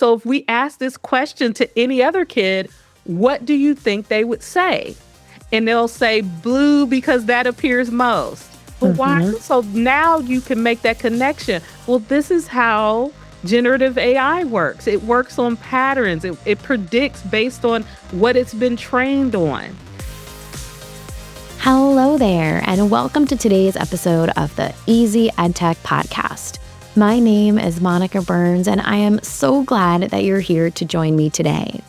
So if we ask this question to any other kid, what do you think they would say? And they'll say blue because that appears most. But why? Hmm. So now you can make that connection. Well, this is how generative AI works. It works on patterns. It predicts based on what it's been trained on. Hello there, and welcome to today's episode of the Easy EdTech Podcast. My name is Monica Burns, and I am so glad that you're here to join me today.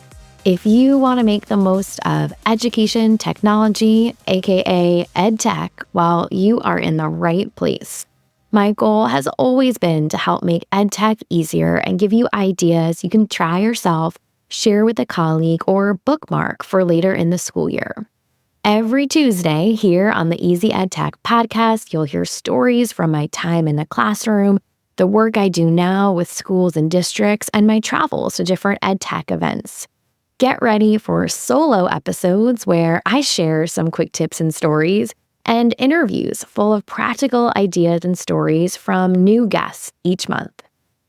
If you want to make the most of education technology, aka EdTech, well, you are in the right place. My goal has always been to help make EdTech easier and give you ideas you can try yourself, share with a colleague, or bookmark for later in the school year. Every Tuesday here on the Easy EdTech Podcast, you'll hear stories from my time in the classroom, the work I do now with schools and districts, and my travels to different EdTech events. Get ready for solo episodes where I share some quick tips and stories, and interviews full of practical ideas and stories from new guests each month.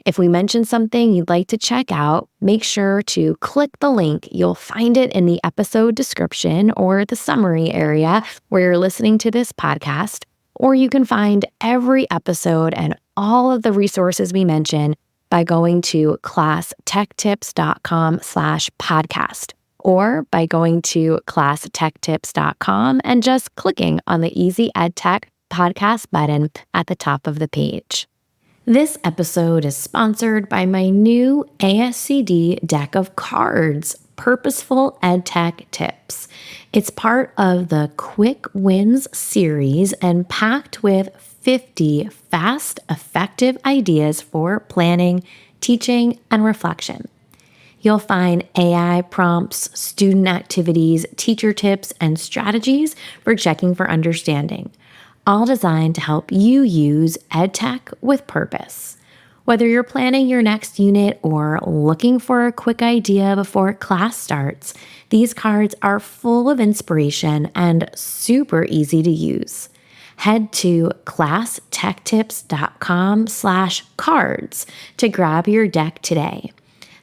If we mention something you'd like to check out, make sure to click the link. You'll find it in the episode description or the summary area where you're listening to this podcast, or you can find every episode and all of the resources we mention by going to classtechtips.com/podcast, or by going to classtechtips.com and just clicking on the Easy EdTech podcast button at the top of the page. This episode is sponsored by my new ASCD deck of cards, Purposeful EdTech Tips. It's part of the Quick Wins series and packed with 50 fast, effective ideas for planning, teaching, and reflection. You'll find AI prompts, student activities, teacher tips, and strategies for checking for understanding, all designed to help you use EdTech with purpose. Whether you're planning your next unit or looking for a quick idea before class starts, these cards are full of inspiration and super easy to use. Head to classtechtips.com/cards to grab your deck today.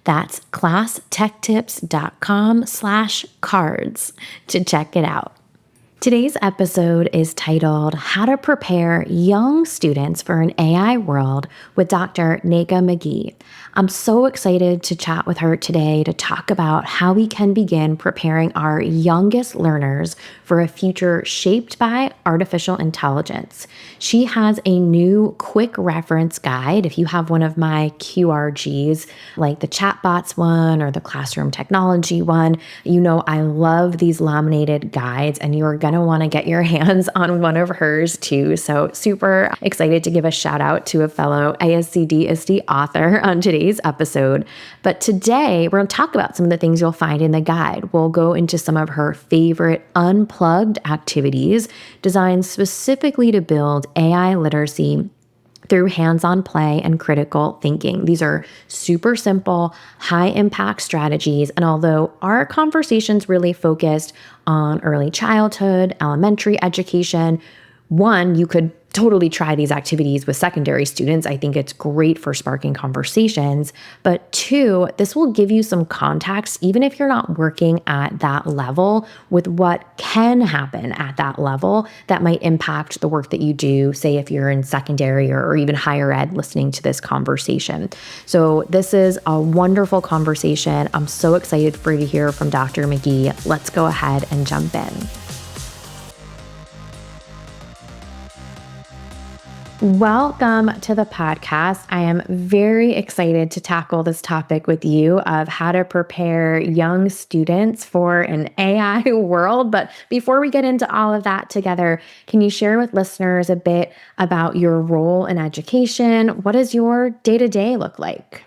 That's classtechtips.com/cards to check it out. Today's episode is titled How to Prepare Young Students for an AI World with Dr. Nneka McGee. I'm so excited to chat with her today to talk about how we can begin preparing our youngest learners for a future shaped by artificial intelligence. She has a new quick reference guide. If you have one of my QRGs, like the chatbots one or the classroom technology one, you know I love these laminated guides, and you're going to want to get your hands on one of hers too. So super excited to give a shout out to a fellow ASCD ISTE author on today's episode. But today we're going to talk about some of the things you'll find in the guide. We'll go into some of her favorite unplugged activities designed specifically to build AI literacy through hands-on play and critical thinking. These are super simple, high-impact strategies, and although our conversation's really focused on early childhood, elementary education, one, you could totally try these activities with secondary students. I think it's great for sparking conversations. But two, this will give you some context, even if you're not working at that level, with what can happen at that level that might impact the work that you do, say if you're in secondary or even higher ed listening to this conversation. So this is a wonderful conversation. I'm so excited for you to hear from Dr. McGee. Let's go ahead and jump in. Welcome to the podcast. I am very excited to tackle this topic with you of how to prepare young students for an AI world. But before we get into all of that together, can you share with listeners a bit about your role in education? What does your day-to-day look like?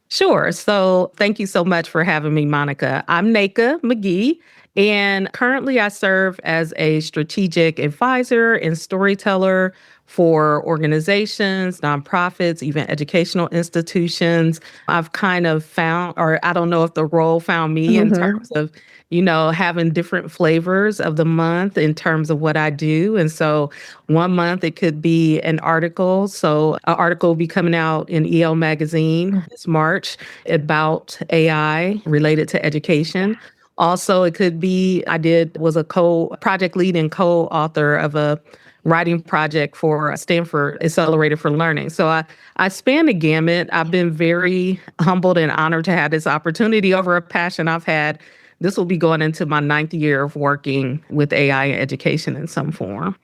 Sure. So thank you so much for having me, Monica. I'm Nneka McGee, And currently, I serve as a strategic advisor and storyteller for organizations, nonprofits, even educational institutions. I've kind of found, or I don't know if the role found me in Hmm. terms of, having different flavors of the month in terms of what I do. And so one month it could be an article. So an article will be coming out in EL Magazine this March about AI related to education. Also, it could be was a project lead and co-author of a writing project for Stanford Accelerator for Learning. So I span the gamut. I've been very humbled and honored to have this opportunity over a passion I've had. This will be going into my ninth year of working with AI in education in some form.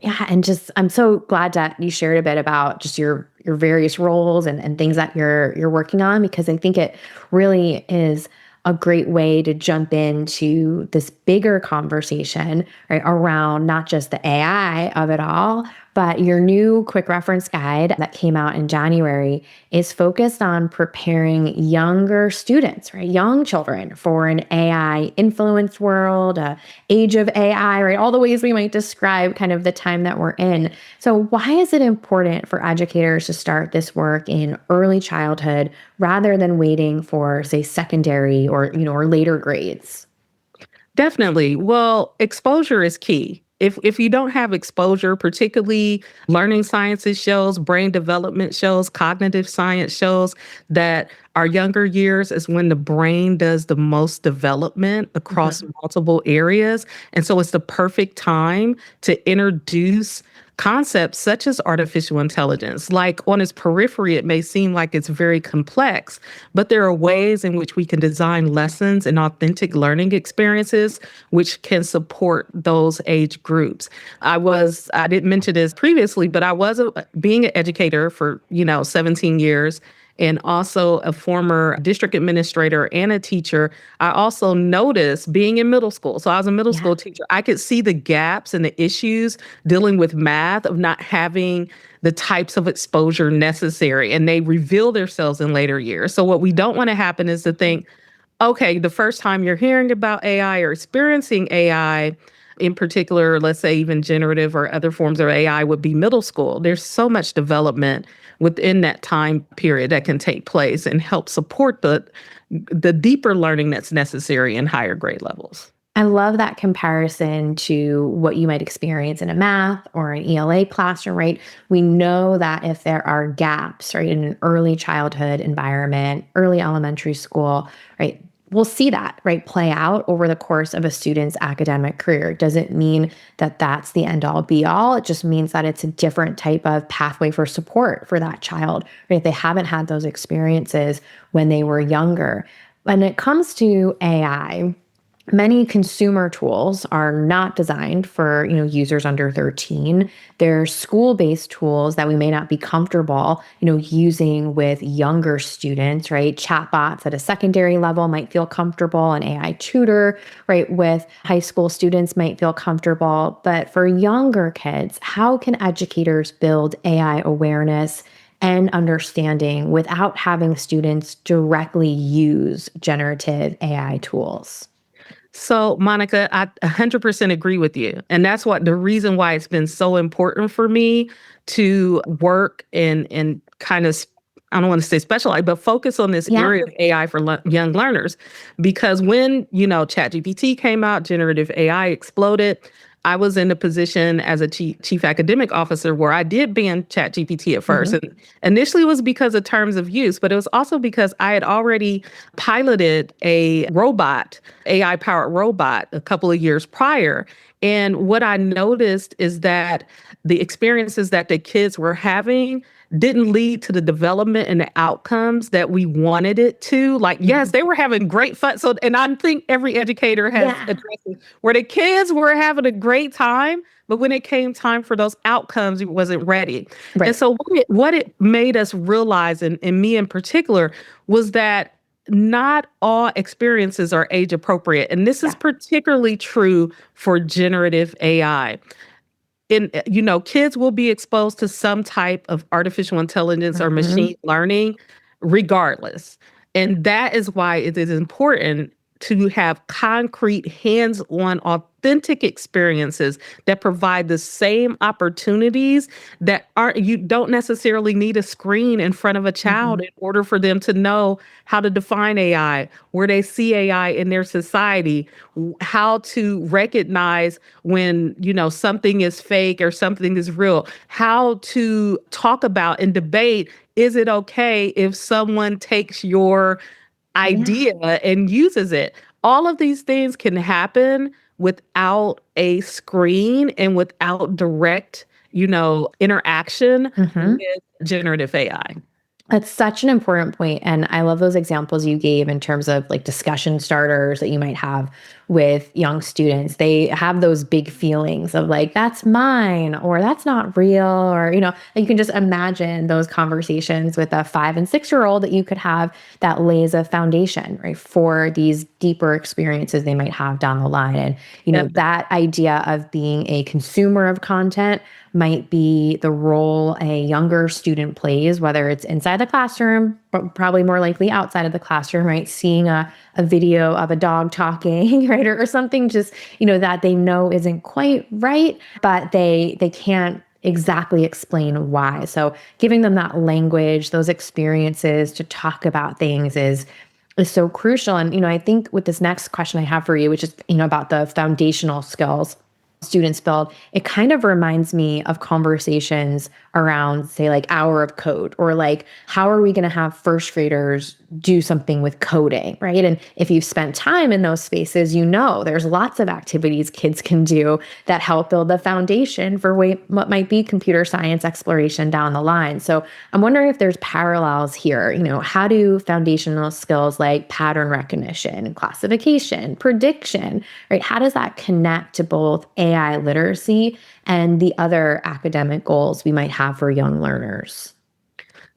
Yeah, and just I'm so glad that you shared a bit about just your various roles and things that you're working on, because I think it really is a great way to jump into this bigger conversation, right, around not just the AI of it all, but your new quick reference guide that came out in January is focused on preparing younger students, right, young children for an AI influenced world, age of AI, right? All the ways we might describe kind of the time that we're in. So, why is it important for educators to start this work in early childhood rather than waiting for, say, secondary or later grades? Definitely. Well, exposure is key. If you don't have exposure, particularly learning sciences shows, brain development shows, cognitive science shows that our younger years is when the brain does the most development across Mhm. multiple areas. And so it's the perfect time to introduce concepts such as artificial intelligence. Like on its periphery, it may seem like it's very complex, but there are ways in which we can design lessons and authentic learning experiences which can support those age groups. I didn't mention this previously, but I was being an educator for, 17 years and also a former district administrator and a teacher. I also noticed being in middle school. So I was a middle Yeah. school teacher. I could see the gaps and the issues dealing with math of not having the types of exposure necessary, and they reveal themselves in later years. So what we don't want to happen is to think, okay, the first time you're hearing about AI or experiencing AI, in particular, let's say even generative or other forms of AI would be middle school. There's so much development within that time period that can take place and help support the deeper learning that's necessary in higher grade levels. I love that comparison to what you might experience in a math or an ELA classroom, right? We know that if there are gaps, right, in an early childhood environment, early elementary school, right, we'll see that, right, play out over the course of a student's academic career. It doesn't mean that that's the end all be all. It just means that it's a different type of pathway for support for that child, right? If they haven't had those experiences when they were younger. When it comes to AI, many consumer tools are not designed for users under 13. They're school-based tools that we may not be comfortable using with younger students, right? Chatbots at a secondary level might feel comfortable. An AI tutor, right, with high school students might feel comfortable. But for younger kids, how can educators build AI awareness and understanding without having students directly use generative AI tools? So, Monica, I 100% agree with you. And that's what the reason why it's been so important for me to work and kind of, I don't want to say specialize, but focus on this Yeah. area of AI for young learners. Because when, ChatGPT came out, generative AI exploded. I was in a position as a chief academic officer where I did ban ChatGPT at first. Mhm. And initially it was because of terms of use, but it was also because I had already piloted a robot, AI powered robot, a couple of years prior. And what I noticed is that the experiences that the kids were having didn't lead to the development and the outcomes that we wanted it to. Like, yes, Mhm. they were having great fun. So, and I think every educator has Yeah. addressed it, where the kids were having a great time, but when it came time for those outcomes, it wasn't ready. And Right. so, what it made us realize, and me in particular, was that not all experiences are age appropriate. And this is Yeah. particularly true for generative AI. Kids will be exposed to some type of artificial intelligence or Mhm. machine learning regardless. And that is why it is important to have concrete, hands-on, authentic experiences that provide the same opportunities that aren't you don't necessarily need a screen in front of a child Mhm. in order for them to know how to define AI, where they see AI in their society, how to recognize when, something is fake or something is real, how to talk about and debate, is it okay if someone takes your Yeah. idea and uses it? All of these things can happen without a screen and without direct, interaction with Mhm. generative AI. That's such an important point, and I love those examples you gave in terms of like discussion starters that you might have with young students. They have those big feelings of like that's mine or that's not real, or you can just imagine those conversations with a 5 and 6 year old that you could have that lays a foundation, right, for these deeper experiences they might have down the line. And that idea of being a consumer of content might be the role a younger student plays, whether it's inside the classroom, but probably more likely outside of the classroom, right? Seeing a video of a dog talking, right? Or something just, that they know isn't quite right, but they can't exactly explain why. So giving them that language, those experiences to talk about things is so crucial. And, I think with this next question I have for you, which is, about the foundational skills students build, it kind of reminds me of conversations around, say, like hour of code, or like, how are we going to have first graders do something with coding, right? And if you've spent time in those spaces, there's lots of activities kids can do that help build the foundation for what might be computer science exploration down the line. So I'm wondering if there's parallels here. How do foundational skills like pattern recognition, classification, prediction, right? How does that connect to both AI literacy and the other academic goals we might have for young learners?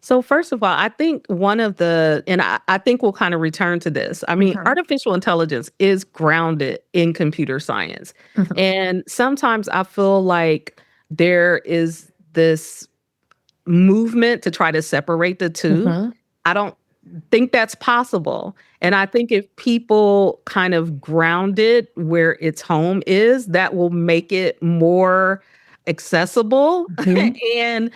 So first of all, I think I think we'll kind of return to this. I mean, Mhm. artificial intelligence is grounded in computer science. Mhm. And sometimes I feel like there is this movement to try to separate the two. Mhm. I don't think that's possible. And I think if people kind of ground it where its home is, that will make it more accessible Mhm. and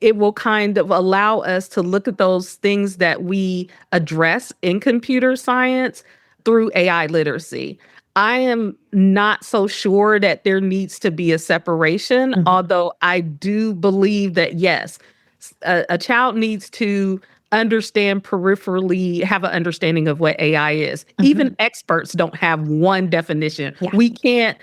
it will kind of allow us to look at those things that we address in computer science through AI literacy. I am not so sure that there needs to be a separation, Mhm. although I do believe that, yes, a child needs to understand peripherally, have an understanding of what AI is. Even Mhm. experts don't have one definition. Yeah. We can't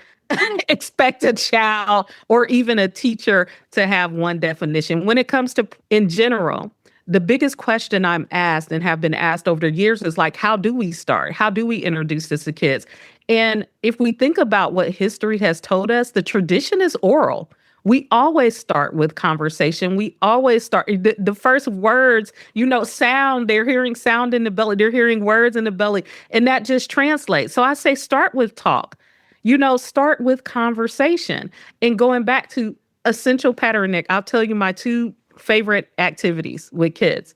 expect a child or even a teacher to have one definition. When it comes to, in general, the biggest question I'm asked and have been asked over the years is like, how do we start? How do we introduce this to kids? And if we think about what history has told us, the tradition is oral. We always start with conversation. We always start the first words, sound, they're hearing sound in the belly, they're hearing words in the belly, and that just translates. So I say start with talk. Start with conversation. And going back to essential pattern, Nick, I'll tell you my two favorite activities with kids.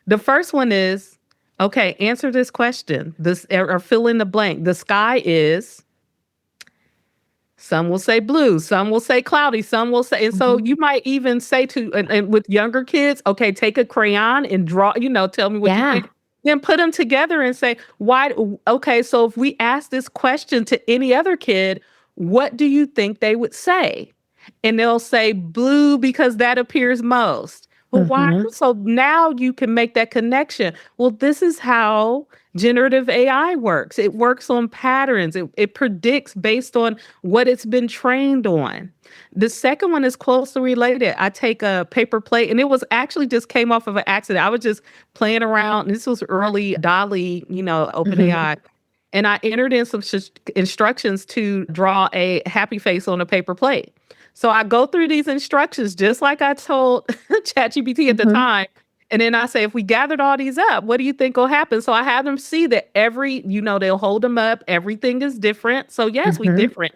The first one is, okay, answer this question. This or fill in the blank. The sky is, some will say blue, some will say cloudy, some will say, and so Mhm. you might even say to, and with younger kids, okay, take a crayon and draw, tell me what you Yeah. think. Then put them together and say, why? Okay, so if we ask this question to any other kid, what do you think they would say? And they'll say blue because that appears most. Well, why? Mhm. So now you can make that connection. Well, this is how generative AI works. It works on patterns. It predicts based on what it's been trained on. The second one is closely related. I take a paper plate, and it was actually just came off of an accident. I was just playing around. This was early Dolly, Mhm. OpenAI. And I entered in some instructions to draw a happy face on a paper plate. So I go through these instructions just like I told ChatGPT at the Mhm. time. And then I say, if we gathered all these up, what do you think will happen? So I have them see that they'll hold them up. Everything is different. So yes, we Mhm. different.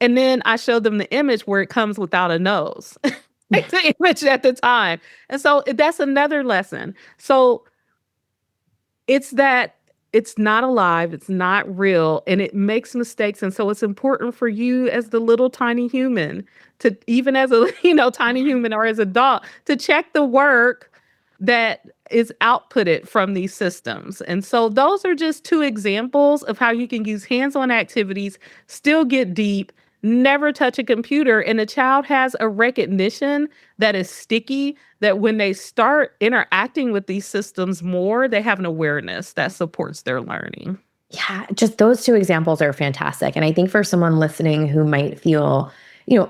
And then I show them the image where it comes without a nose. Like the image at the time. And so that's another lesson. So it's that it's not alive, it's not real, and it makes mistakes. And so it's important for you as the little tiny human to, even as a tiny human or as adult, to check the work that is outputted from these systems. And so those are just two examples of how you can use hands-on activities, still get deep, never touch a computer, and the child has a recognition that is sticky, that when they start interacting with these systems more, they have an awareness that supports their learning. Yeah, just those two examples are fantastic. And I think for someone listening who might feel,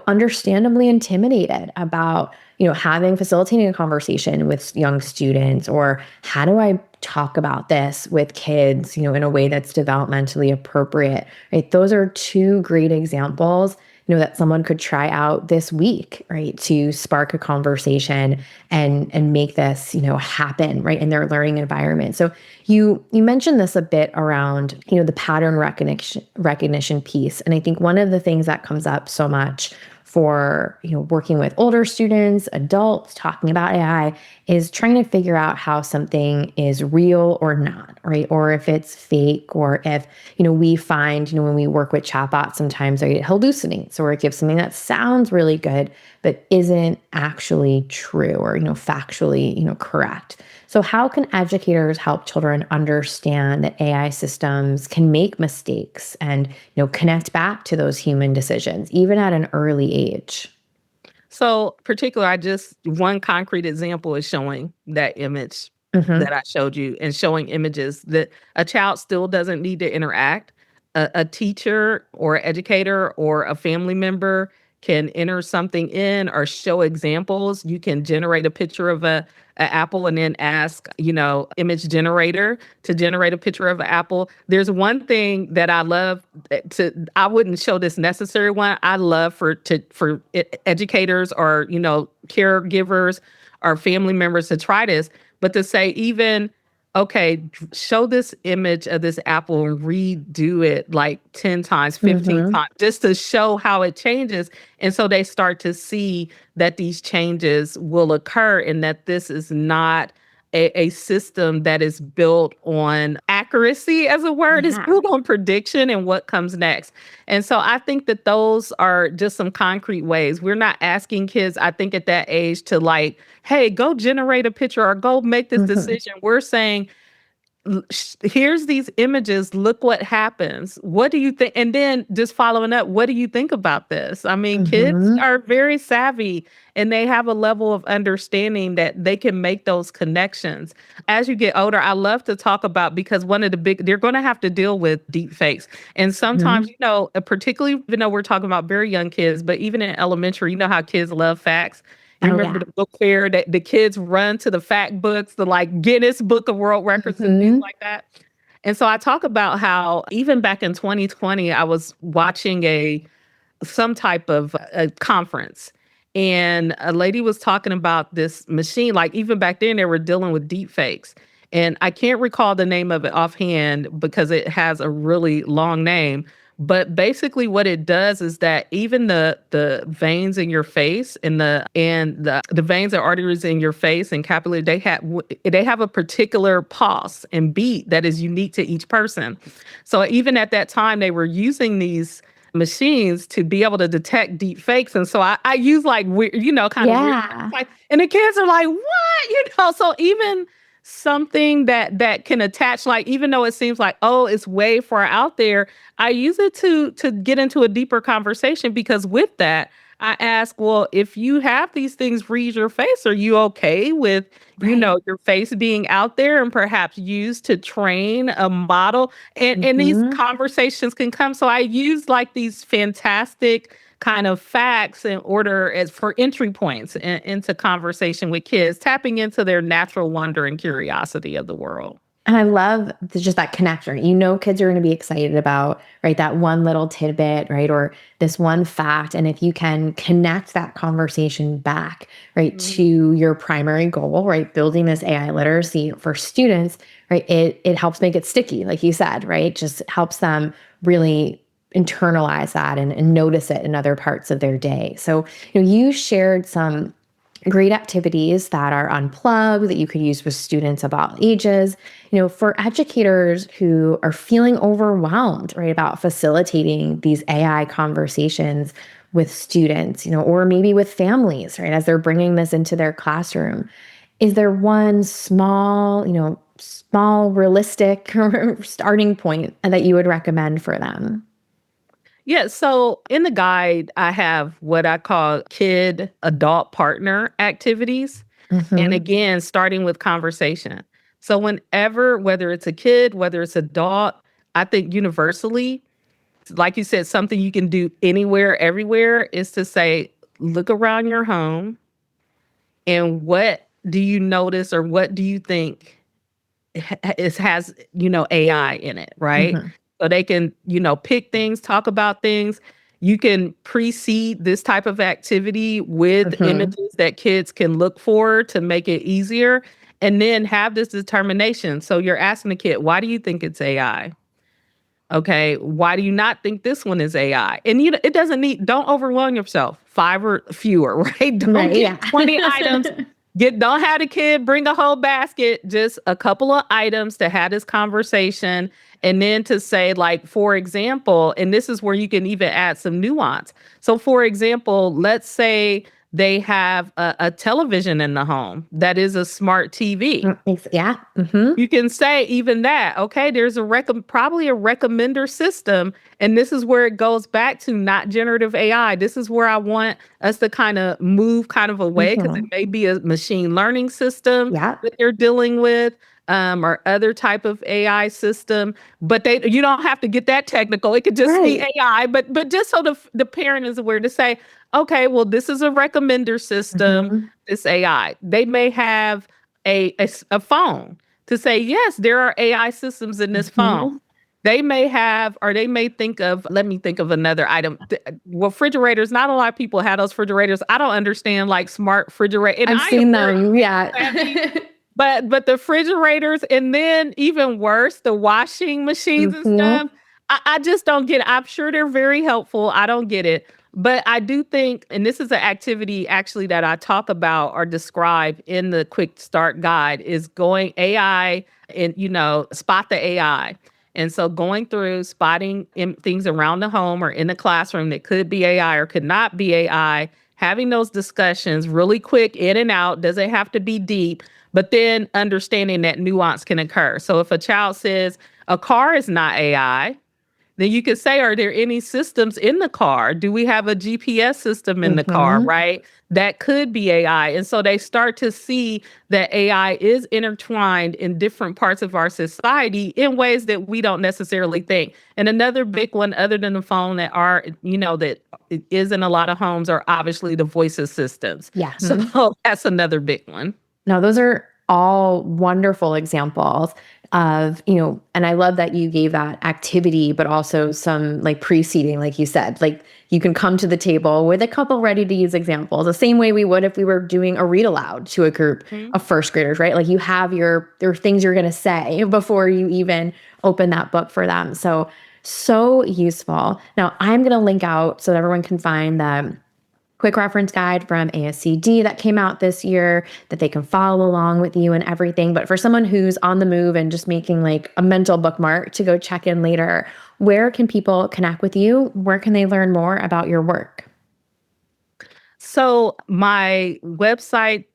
understandably intimidated about, facilitating a conversation with young students, or how do I talk about this with kids, in a way that's developmentally appropriate, right? Those are two great examples, that someone could try out this week, right, to spark a conversation and make this, happen, right, in their learning environment. So you mentioned this a bit around, the pattern recognition piece. And I think one of the things that comes up so much for, working with older students, adults, talking about AI, is trying to figure out how something is real or not, right? Or if it's fake, or if, we find, when we work with chatbots, sometimes it hallucinates, or it gives something that sounds really good, but isn't actually true, or, factually, correct. So how can educators help children understand that AI systems can make mistakes and, connect back to those human decisions, even at an early age? So, particular, I just one concrete example is showing that image Hmm. that I showed you, and showing images that a child still doesn't need to interact. A teacher or educator or a family member can enter something in or show examples. You can generate a picture of a apple and then ask, image generator to generate a picture of an apple. There's one thing that I love I wouldn't show this necessary one. I love for educators or, caregivers or family members to try this, but to say, even, okay, show this image of this apple and redo it like 10 times, 15 Hmm. times, just to show how it changes. And so they start to see that these changes will occur, and that this is not a system that is built on accuracy as a word. It's Yeah. built on prediction and what comes next. And so I think that those are just some concrete ways. We're not asking kids, I think, at that age to, like, hey, go generate a picture or go make this Hmm. decision. We're saying, here's these images, look what happens, what do you think? And then just following up, what do you think about this? I mean, kids Hmm. are very savvy, and they have a level of understanding that they can make those connections. As you get older, I love to talk about, because one of the big, they're going to have to deal with deep fakes. And sometimes, Hmm. particularly, even though we're talking about very young kids, but even in elementary, how kids love facts. You Oh, remember yeah. the book fair that the kids run to the fact books, the, like, Guinness Book of World Records and things Hmm. like that. And so I talk about how even back in 2020, I was watching some type of a conference, and a lady was talking about this machine. Like, even back then, they were dealing with deep fakes. And I can't recall the name of it offhand because it has a really long name. But basically what it does is that even the veins in your face, and the veins and arteries in your face and capillary, they have a particular pulse and beat that is unique to each person. So even at that time, they were using these machines to be able to detect deep fakes. And so I use, like, weird, kind of weird, Yeah. like, and the kids are like, what? So even something that can attach, like, even though it seems like, oh, it's way far out there, I use it to get into a deeper conversation, because with that, I ask, well, if you have these things read your face, are you okay with, Right. your face being out there and perhaps used to train a model? And these Hmm. conversations can come. So I use, like, these fantastic kind of facts in order as for entry points into conversation with kids, tapping into their natural wonder and curiosity of the world. And I love just that connection. Kids are going to be excited about, right, that one little tidbit, right, or this one fact. And if you can connect that conversation back, right, Mhm. to your primary goal, right, building this AI literacy for students, right, it helps make it sticky, like you said, right, just helps them really internalize that and notice it in other parts of their day. So, you shared some great activities that are unplugged that you could use with students of all ages. For educators who are feeling overwhelmed, right, about facilitating these AI conversations with students, or maybe with families, right, as they're bringing this into their classroom. Is there one small realistic starting point that you would recommend for them? Yeah, so in the guide, I have what I call kid adult partner activities. And Hmm. again, starting with conversation. So whenever, whether it's a kid, whether it's adult, I think universally, like you said, something you can do anywhere, everywhere is to say, look around your home and what do you notice or what do you think has AI in it, right? Hmm. So they can pick things, talk about things. You can precede this type of activity with Hmm. images that kids can look for to make it easier, and then have this determination. So you're asking the kid, why do you think it's AI? Okay, why do you not think this one is AI? And it doesn't need, don't overwhelm yourself. 5 or fewer, right? Don't Right. get Yeah. 20 items. Don't have the kid bring a whole basket, just a couple of items to have this conversation. And then to say, like, for example, and this is where you can even add some nuance. So, for example, let's say they have a television in the home that is a smart TV. Yeah. Hmm. You can say even that, okay, there's probably a recommender system. And this is where it goes back to not generative AI. This is where I want us to kind of move kind of away, because it Hmm. may be a machine learning system Yeah. that they're dealing with, or other type of AI system. But you don't have to get that technical. It could just be Right. AI. But just so the parent is aware to say, okay, well, this is a recommender system, Hmm. this AI. They may have a phone to say, yes, there are AI systems in this phone. Hmm. They may have, or they may think of, let me think of another item. Refrigerators, not a lot of people have those refrigerators. I don't understand like smart refrigerator. And I've I am seen very them. Yeah. savvy, but the refrigerators, and then even worse, the washing machines and Hmm. stuff, I just don't get it. I'm sure they're very helpful. I don't get it. But I do think, and this is an activity actually that I talk about or describe in the quick start guide, is going AI and, spot the AI. And so going through spotting things around the home or in the classroom that could be AI or could not be AI, having those discussions really quick, in and out, doesn't have to be deep, but then understanding that nuance can occur. So if a child says a car is not AI, then you could say, are there any systems in the car? Do we have a GPS system in the car, Hmm. right? That could be AI. And so they start to see that AI is intertwined in different parts of our society in ways that we don't necessarily think. And another big one, other than the phone, that it is in a lot of homes, are obviously the voice assistants. Yeah. So that's another big one. No, those are all wonderful examples of, and I love that you gave that activity, but also some like preceding, like you said, like you can come to the table with a couple ready to use examples, the same way we would if we were doing a read aloud to a group Mhm. of first graders, right? Like you have there are things you're going to say before you even open that book for them. So useful. Now I'm going to link out so that everyone can find the quick reference guide from ASCD that came out this year that they can follow along with you and everything. But for someone who's on the move and just making like a mental bookmark to go check in later, where can people connect with you? Where can they learn more about your work? So my website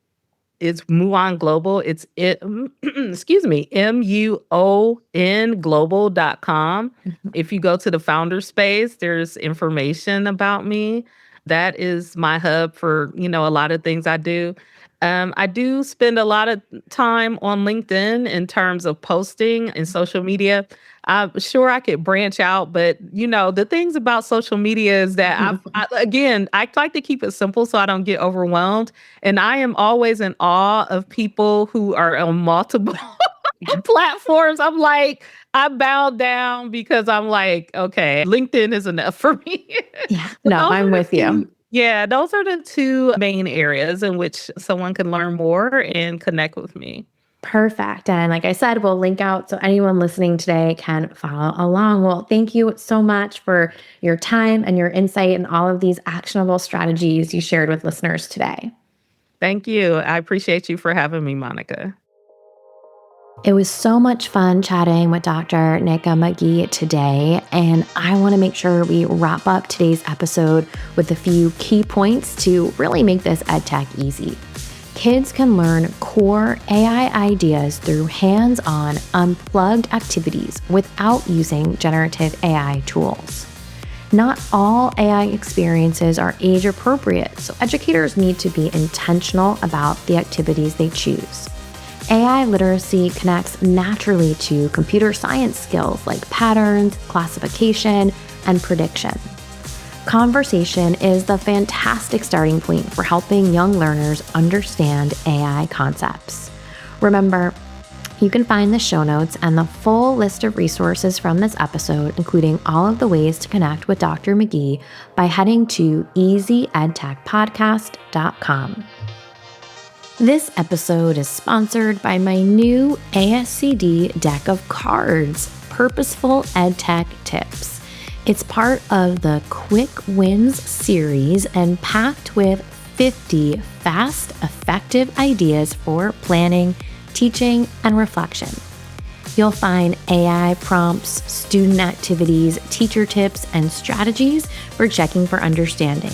is Muon Global. Excuse me, MUON global.com. Mhm. If you go to the founder space, there's information about me. That is my hub for, a lot of things I do. I do spend a lot of time on LinkedIn in terms of posting and social media. I'm sure I could branch out, but the things about social media is that again, I like to keep it simple so I don't get overwhelmed. And I am always in awe of people who are on multiple platforms. I'm like, I bow down because I'm like, okay, LinkedIn is enough for me. Yeah, So no, those I'm are the with you. two. Yeah, those are the two main areas in which someone can learn more and connect with me. Perfect. And like I said, we'll link out so anyone listening today can follow along. Well, thank you so much for your time and your insight and all of these actionable strategies you shared with listeners today. Thank you. I appreciate you for having me, Monica. It was so much fun chatting with Dr. Nneka McGee today, and I want to make sure we wrap up today's episode with a few key points to really make this EdTech easy. Kids can learn core AI ideas through hands-on, unplugged activities without using generative AI tools. Not all AI experiences are age appropriate, so educators need to be intentional about the activities they choose. AI literacy connects naturally to computer science skills like patterns, classification, and prediction. Conversation is the fantastic starting point for helping young learners understand AI concepts. Remember, you can find the show notes and the full list of resources from this episode, including all of the ways to connect with Dr. McGee, by heading to easyedtechpodcast.com. This episode is sponsored by my new ASCD deck of cards, Purposeful EdTech Tips. It's part of the Quick Wins series and packed with 50 fast, effective ideas for planning, teaching, and reflection. You'll find AI prompts, student activities, teacher tips, and strategies for checking for understanding,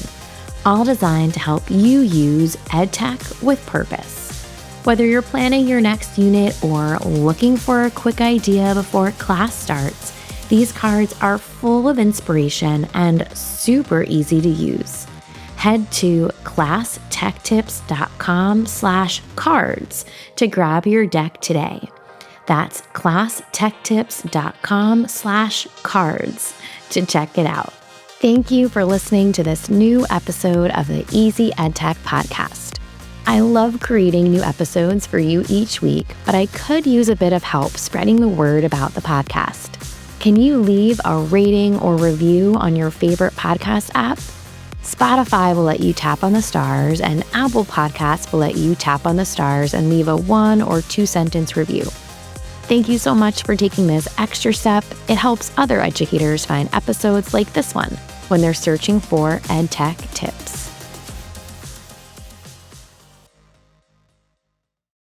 all designed to help you use EdTech with purpose. Whether you're planning your next unit or looking for a quick idea before class starts, these cards are full of inspiration and super easy to use. Head to classtechtips.com/cards to grab your deck today. That's classtechtips.com/cards to check it out. Thank you for listening to this new episode of the Easy EdTech podcast. I love creating new episodes for you each week, but I could use a bit of help spreading the word about the podcast. Can you leave a rating or review on your favorite podcast app? Spotify will let you tap on the stars, and Apple Podcasts will let you tap on the stars and leave a 1 or 2 sentence review. Thank you so much for taking this extra step. It helps other educators find episodes like this one when they're searching for EdTech tips.